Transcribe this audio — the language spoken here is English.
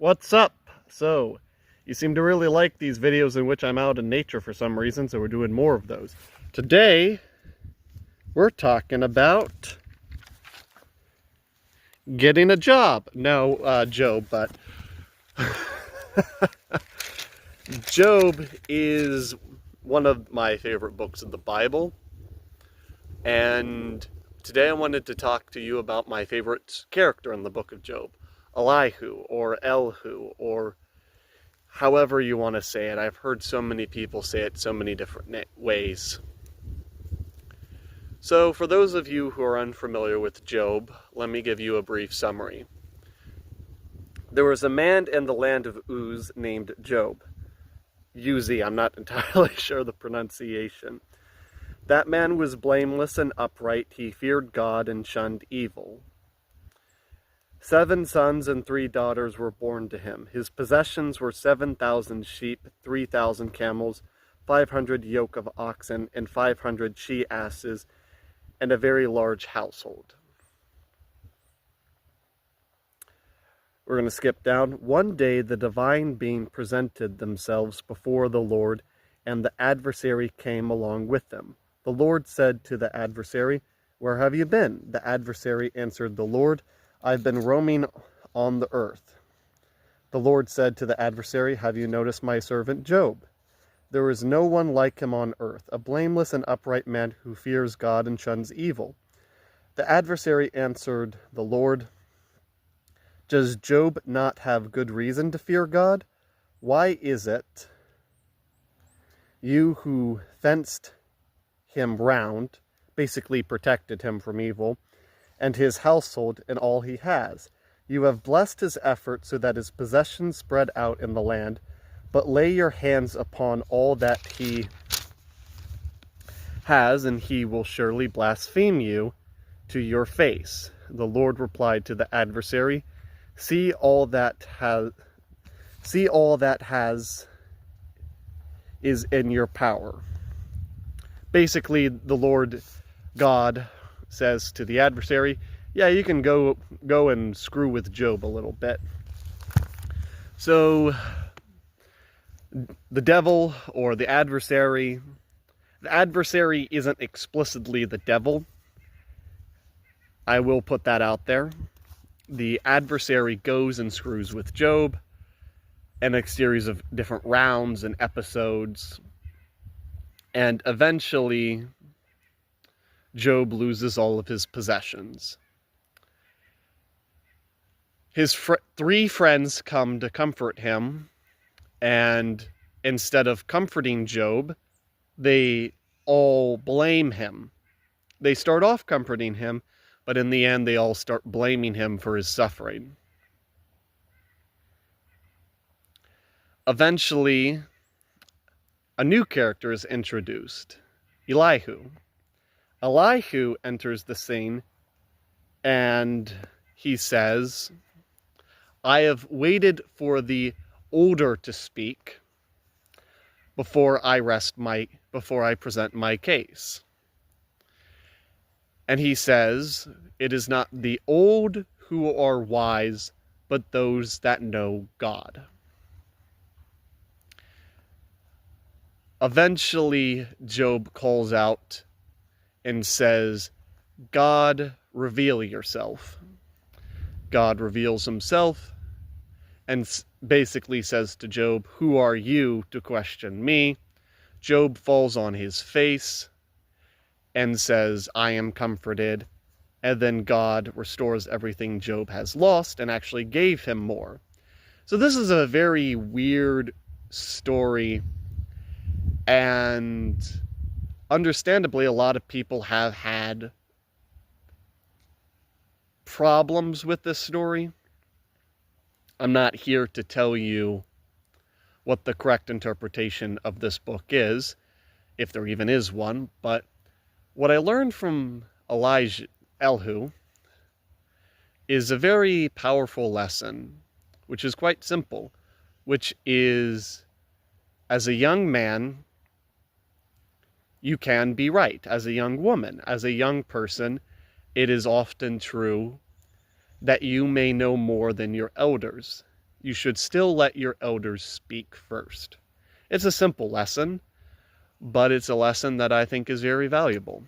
What's up? So, you seem to really like these videos in which I'm out in nature for some reason, so we're doing more of those. Today, we're talking about getting a job. No, Job, but Job is one of my favorite books of the Bible, and today I wanted to talk to you about my favorite character in the book of Job, Elihu, or Elihu, or however you want to say it. I've heard so many people say it so many different ways. So for those of you who are unfamiliar with Job, let me give you a brief summary. There was a man in the land of Uz named Job. Uzi, I'm not entirely sure the pronunciation. That man was blameless and upright. He feared God and shunned evil. 7 sons and 3 daughters were born to him. His possessions were 7,000 sheep, 3,000 camels, 500 yoke of oxen, and 500 she-asses, and a very large household. We're going to skip down. One day the divine being presented themselves before the Lord, and the adversary came along with them. The Lord said to the adversary, "Where have you been?" The adversary answered the Lord, "I've been roaming on the earth." The Lord said to the adversary, "Have you noticed my servant Job? There is no one like him on earth, a blameless and upright man who fears God and shuns evil." The adversary answered the Lord, "Does Job not have good reason to fear God? Why is it you who fenced him round, basically protected him from evil, and his household and all he has? You have blessed his effort so that his possessions spread out in the land, but lay your hands upon all that he has, and he will surely blaspheme you to your face." The Lord replied to the adversary, See all that is in your power." Basically, the Lord God says to the adversary, yeah, you can go and screw with Job a little bit. So the devil, or the adversary isn't explicitly the devil. I will put that out there. The adversary goes and screws with Job in a series of different rounds and episodes, and eventually Job loses all of his possessions. His 3 friends come to comfort him, and instead of comforting Job, they all blame him. They start off comforting him, but in the end they all start blaming him for his suffering. Eventually, a new character is introduced, Elihu. Elihu enters the scene, and he says, "I have waited for the older to speak before I present my case." And he says, "It is not the old who are wise, but those that know God." Eventually, Job calls out and says, "God, reveal yourself." God reveals himself and basically says to Job, "Who are you to question me?" Job falls on his face and says, "I am comforted." And then God restores everything Job has lost and actually gave him more. So this is a very weird story, and understandably, a lot of people have had problems with this story. I'm not here to tell you what the correct interpretation of this book is, if there even is one, but what I learned from Elihu is a very powerful lesson, which is quite simple, which is, as a young man, you can be right. As a young woman, as a young person, it is often true that you may know more than your elders. you should still let your elders speak first. It's a simple lesson, but it's a lesson that I think is very valuable.